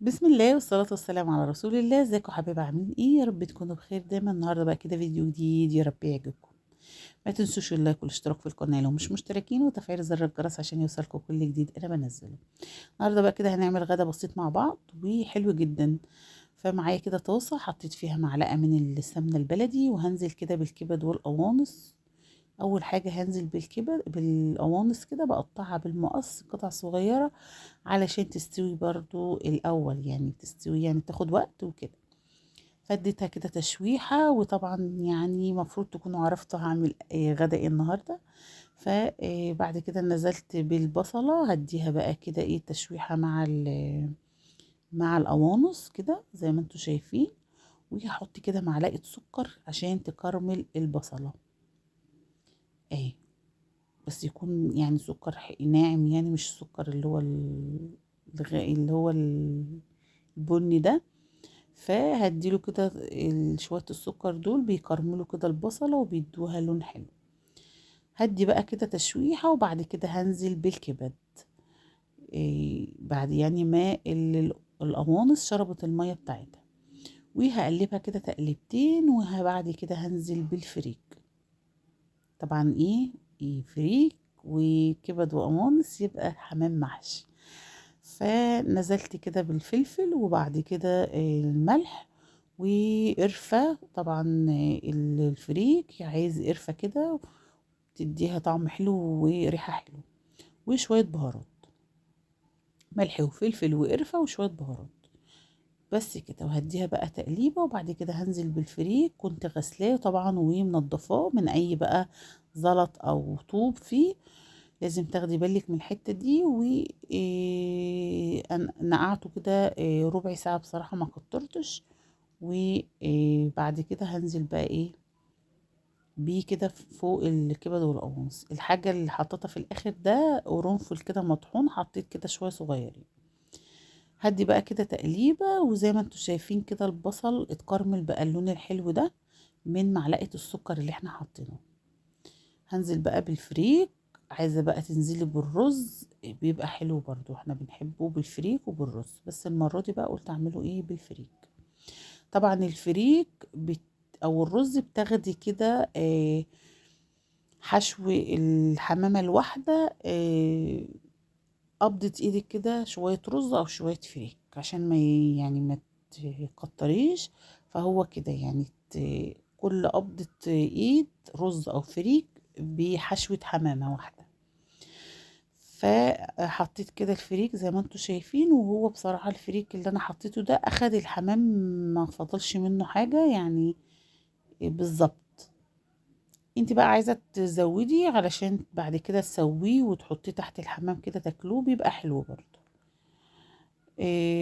بسم الله والصلاة والسلام على رسول الله. ازيكم حبايبي؟ عاملين ايه؟ يا رب تكونوا بخير دايما. النهارده بقى كده فيديو جديد، يا رب يعجبكم. ما تنسوش اللايك والاشتراك في القناة لو مش مشتركين، وتفعيل زر الجرس عشان يوصلكم كل جديد انا بنزله. النهارده بقى كده هنعمل غدا بسيط مع بعض وحلو جدا. فمعايا كده طاسة حطيت فيها معلقة من السمنة البلدي، وهنزل كده بالكبد والقوانص. اول حاجه هنزل بالقوانص كده، بقطعها بالمقص قطع صغيره علشان تستوي برضو الاول، يعني تستوي يعني تاخد وقت وكده. فاديتها كده تشويحه، وطبعا يعني مفروض تكونوا عرفتوا هعمل غدا ايه النهارده. فبعد كده نزلت بالبصله، هديها بقى كده ايه تشويحه مع القوانص كده زي ما انتوا شايفين. وهحط كده معلقه سكر عشان تكرمل البصله اهي. بس يكون يعني سكر ناعم، يعني مش سكر اللي هو اللي هو البني ده. فهديله كده شوية السكر دول بيكرملوا كده البصلة وبيدوها لون حلو. هدي بقى كده تشويحة، وبعد كده هنزل بالكبد. بعد يعني ما القوانص شربت المية بتاعتها، وهقلبها كده تقلبتين، وبعد كده هنزل بالفريك. طبعا إيه فريك وكبد وقوانص يبقى حمام محشي. فنزلت كده بالفلفل، وبعد كده الملح وقرفة. طبعا الفريك عايز قرفة كده تديها طعم حلو وريحة حلو، وشوية بهارات، ملح وفلفل وقرفة وشوية بهارات. بس كده، وهديها بقى تقليبة، وبعد كده هنزل بالفريك. كنت غسلاه طبعا ومنضفاه من اي بقى زلط او طوب فيه. لازم تاخدي بالك من الحتة دي. نقعته كده ربع ساعة، بصراحة ما كترتش. وبعد كده هنزل بقى بيه كده فوق الكبد والقوانص. الحاجة اللي حطيتها في الاخر ده قرنفل كده مطحون، حطيت كده شوية صغيرين. هدي بقى كده تقليبة، وزي ما انتوا شايفين كده البصل اتكرمل بقى اللون الحلو ده من معلقة السكر اللي احنا حاطينه. هنزل بقى بالفريك. عايزة بقى تنزلي بالرز بيبقى حلو برضو، احنا بنحبه بالفريك وبالرز، بس المرة دي بقى قلت اعمله بالفريك. طبعا الفريك او الرز بتاخدي كده حشو الحمامة الواحدة، قبضة ايدك كده شوية رز او شوية فريك عشان يعني ما تكتريش. فهو كده يعني كل قبضة ايد رز او فريك بحشوة حمامة واحدة. فحطيت كده الفريك زي ما انتوا شايفين، وهو بصراحة الفريك اللي انا حطيته ده اخد الحمام، ما فضلش منه حاجة يعني بالظبط. انت بقى عايزة تزودي علشان بعد كده تسويه وتحطيه تحت الحمام كده تاكلوه، بيبقى حلو برضه.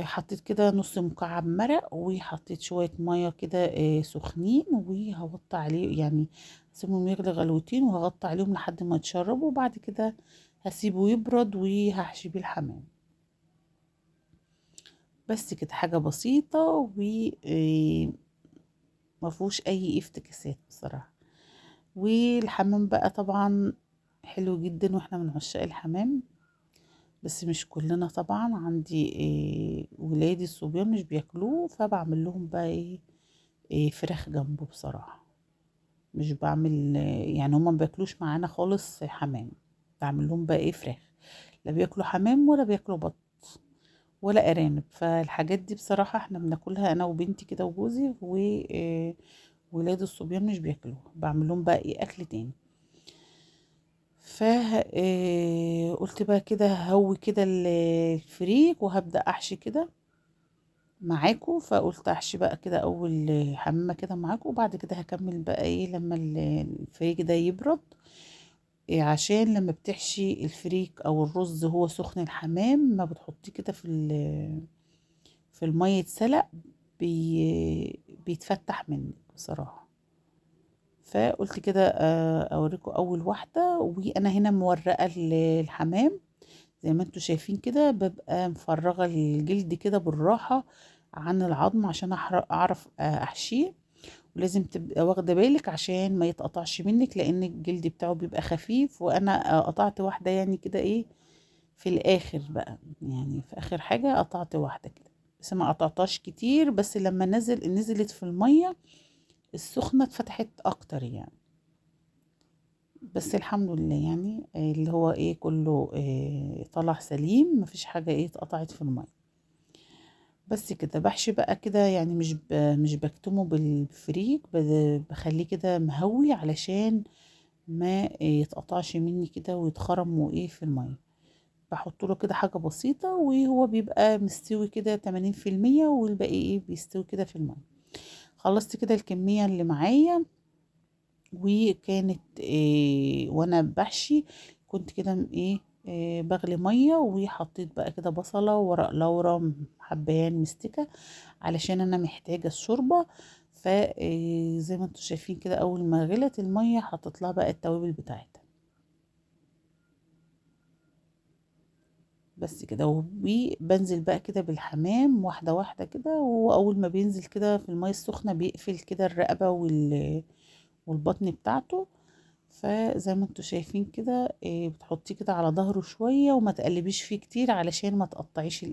حطيت كده نص مكعب مرق، وحطيت شوية مية كده سخنين، وهغطي عليه يعني هسيبهم يغلي غلوتين، وهغطي عليهم لحد ما يتشربوا، وبعد كده هسيبه يبرد وهحشي بيه الحمام. بس كده حاجة بسيطة مفهوش أي افتكاسات بصراحة. والحمام بقى طبعا حلو جدا، واحنا من عشاق الحمام. بس مش كلنا طبعا، عندي ولادي الصبيان مش بياكلوه، فبعمل لهم بقى فراخ جنبه بصراحة. مش بعمل يعني هما ما بياكلوش معانا خالص حمام. بعمل لهم بقى فراخ. لا بياكلوا حمام ولا بياكلوا بط ولا ارانب. فالحاجات دي بصراحة احنا بناكلها انا وبنتي كده وجوزي، وولاد الصبيان مش بياكلوها. بعمل لهم بقى اكل تاني. ف قلت بقى كده هوي كده الفريك، وهبدأ احشي كده معاكم. فقلت احشي بقى كده اول حمامة كده معاكم، وبعد كده هكمل بقى لما الفريك ده يبرد. عشان لما بتحشي الفريك او الرز هو سخن، الحمام ما بتحطيه كده في المية يتسلق، بيتفتح منك بصراحة. فقلت كده اوريكم اول واحدة. وانا هنا مورقة الحمام زي ما انتوا شايفين كده، ببقى مفرغة الجلد كده بالراحة عن العظم عشان اعرف احشيه. ولازم تبقى واخدة بالك عشان ما يتقطعش منك، لان الجلد بتاعه بيبقى خفيف. وانا قطعت واحدة يعني كده في الاخر بقى، يعني في اخر حاجة قطعت واحدة كده. بس ما قطعتهاش كتير، بس لما نزلت في المية السخنة اتفتحت اكتر يعني. بس الحمد لله يعني اللي هو ايه كله طلع سليم، مفيش حاجة ايه اتقطعت في المية. بس كده بحشي بقى كده يعني مش بكتمه بالفريك، بخليه كده مهوي علشان ما يتقطعش مني كده ويتخرم وايه في المية. بحط له كده حاجة بسيطة وهو بيبقى مستوي كده 80%، والباقي ايه بيستوي كده في المية. خلصت كده الكمية اللي معايا، وكانت إيه وانا بحشي كنت كده بغلي مية، وحطيت بقى كده بصلة وورق لورا حبهان مستكة علشان انا محتاجة الشوربة. فزي ما انتوا شايفين كده اول ما غلت المية حطيت لها بقى التوابل بتاعتها. بس كده وبنزل بقى كده بالحمام واحدة واحدة كده، وأول ما بينزل كده في المية السخنة بيقفل كده الرقبة والبطن بتاعته. فزي ما انتوا شايفين كده بتحطيه كده على ظهره شوية وما تقلبيش فيه كتير علشان ما تقطعيش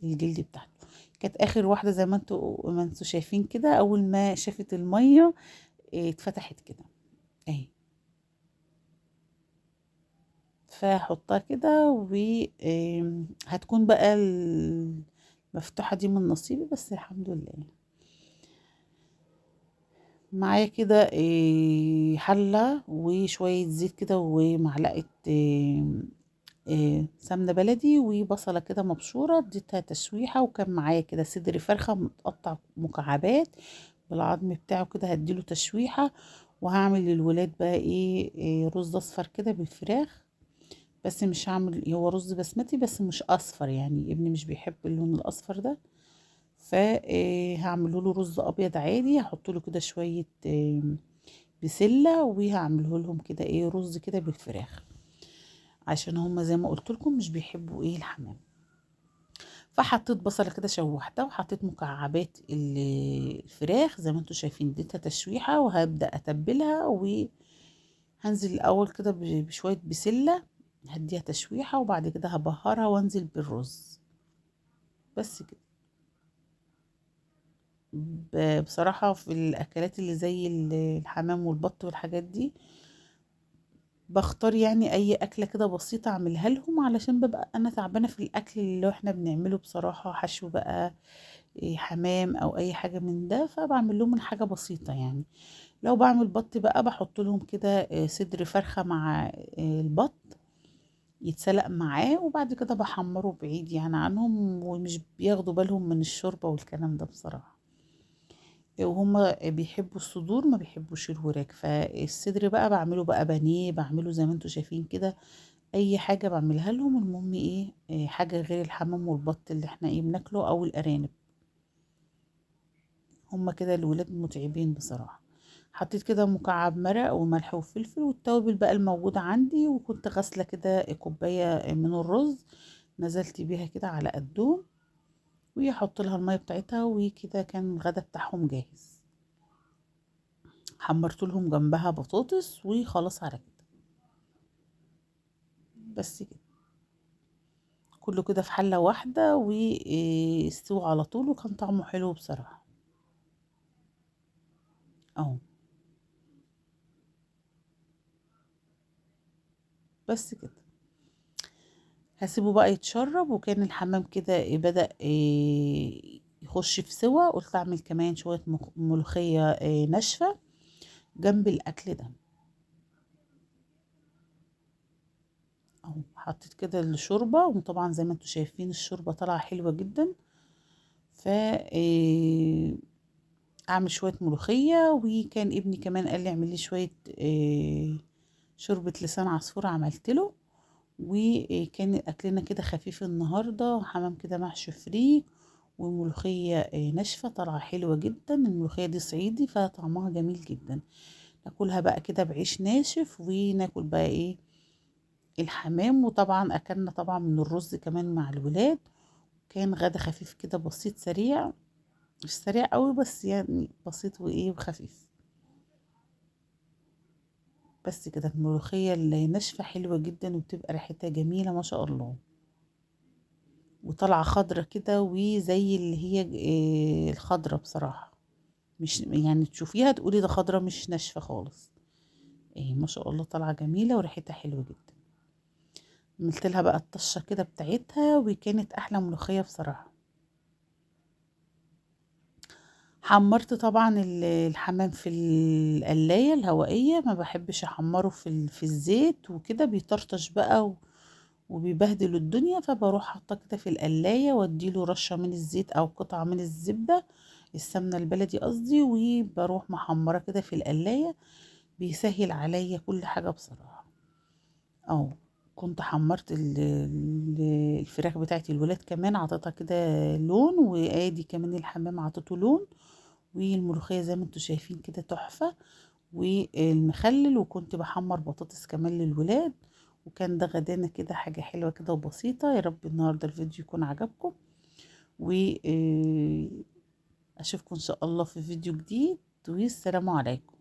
الجلد بتاعته. كانت آخر واحدة زي ما انتوا شايفين كده، أول ما شافت المية اتفتحت كده اهي. فاحطها كده وهتكون بقى المفتوحة دي من نصيبي، بس الحمد لله. معايا كده حلة وشوية زيت كده ومعلقة سمنة بلدي وبصلة كده مبشورة، اديتها تشويحة. وكان معايا كده صدر فرخة متقطع مكعبات بالعظم بتاعه كده، هديله تشويحة. وهعمل للولاد بقى رز اصفر كده بالفراخ. بس مش هعمل، هو رز بسمتي بس مش اصفر يعني، ابني مش بيحب اللون الاصفر ده. فهعمله له رز ابيض عادي، هحط له كده شويه بسله، وهعمله لهم كده رز كده بالفراخ عشان هما زي ما قلت لكم مش بيحبوا الحمام. فحطيت بصله كده شوحتها، وحطيت مكعبات الفراخ زي ما انتم شايفين، اديتها تشويحه وهبدا اتبلها. وهنزل الاول كده بشويه بسله، هديها تشويحه وبعد كده هبهرها وانزل بالرز. بس كده. بصراحة في الأكلات اللي زي الحمام والبط والحاجات دي بختار يعني أي أكلة كده بسيطة أعملها لهم، علشان ببقى أنا تعبانة في الأكل اللي احنا بنعمله بصراحة، حشو بقى حمام أو أي حاجة من ده، فبعمل لهم حاجة بسيطة يعني. لو بعمل بط بقى بحط لهم كده صدر فرخة مع البط يتسلق معاه، وبعد كده بحمره بعيد يعني عنهم، ومش بياخدوا بالهم من الشوربة والكلام ده بصراحة. وهم بيحبوا الصدور ما بيحبوش الوراك. فالصدر بقى بعمله بقى بانيه، بعمله زي ما انتوا شايفين كده، اي حاجة بعملها لهم. المهم حاجة غير الحمام والبط اللي احنا بناكله او الارانب. هم كده الولاد متعبين بصراحة. حطيت كده مكعب مرق وملح وفلفل والتوابل بقى الموجودة عندي، وكنت غاسلة كده كوباية من الرز، نزلت بيها كده على قدهم، ويحط لها المية بتاعتها. وكده كان الغدا بتاعهم جاهز. حمرت لهم جنبها بطاطس وخلاص على كده. بس كده كله كده في حلة واحدة واستوى على طول، وكان طعمه حلو بصراحة اهو. بس كده هسيبه بقى يتشرب. وكان الحمام كده بدأ يخش في سوا. قلت اعمل كمان شوية ملوخية ناشفة جنب الاكل ده اهو. حطيت كده الشوربة، وطبعا زي ما انتوا شايفين الشوربة طالعة حلوة جدا. ف اعمل شوية ملوخية. وكان ابني كمان قال لي اعمل لي شوية شوربة لسان عصفور، عملت له. وكان اكلنا كده خفيف النهاردة، حمام كده محشي فريك وملوخية ناشفة طالعة حلوة جدا. الملوخية دي صعيدي فطعمها جميل جدا. ناكلها بقى كده بعيش ناشف، وناكل بقى الحمام. وطبعا اكلنا طبعا من الرز كمان مع الولاد. كان غدا خفيف كده بسيط سريع، مش سريع قوي بس يعني بسيط وخفيف. بس كده الملوخية اللي ناشفة حلوة جدا، وبتبقى ريحتها جميلة ما شاء الله. وطالعة خضرة كده وزي اللي هي الخضرة بصراحة، مش يعني تشوفيها تقولي ده خضرة مش ناشفة خالص. ما شاء الله طالعة جميلة وريحتها حلوة جدا. عملت لها بقى الطشة كده بتاعتها وكانت احلى ملوخية بصراحة. حمرت طبعا الحمام في القلاية الهوائية، ما بحبش احمره في الزيت وكده بيطرطش بقى وبيبهدل الدنيا، فبروح حاطه كده في القلاية واديله رشة من الزيت او قطعة من الزبدة، السمنة البلدي قصدي، وبروح محمرة كده في القلاية، بيسهل عليا كل حاجة بصراحة. او كنت حمرت الفراخ بتاعتي الولاد كمان عطيتها كده لون، وادي كمان الحمام عطيته لون، والملوخية زي ما انتوا شايفين كده تحفة، والمخلل، وكنت بحمر بطاطس كمان للولاد. وكان ده غدانا كده حاجة حلوة كده وبسيطة. يا رب النهاردة الفيديو يكون عجبكم، وأشوفكم إن شاء الله في فيديو جديد، والسلام عليكم.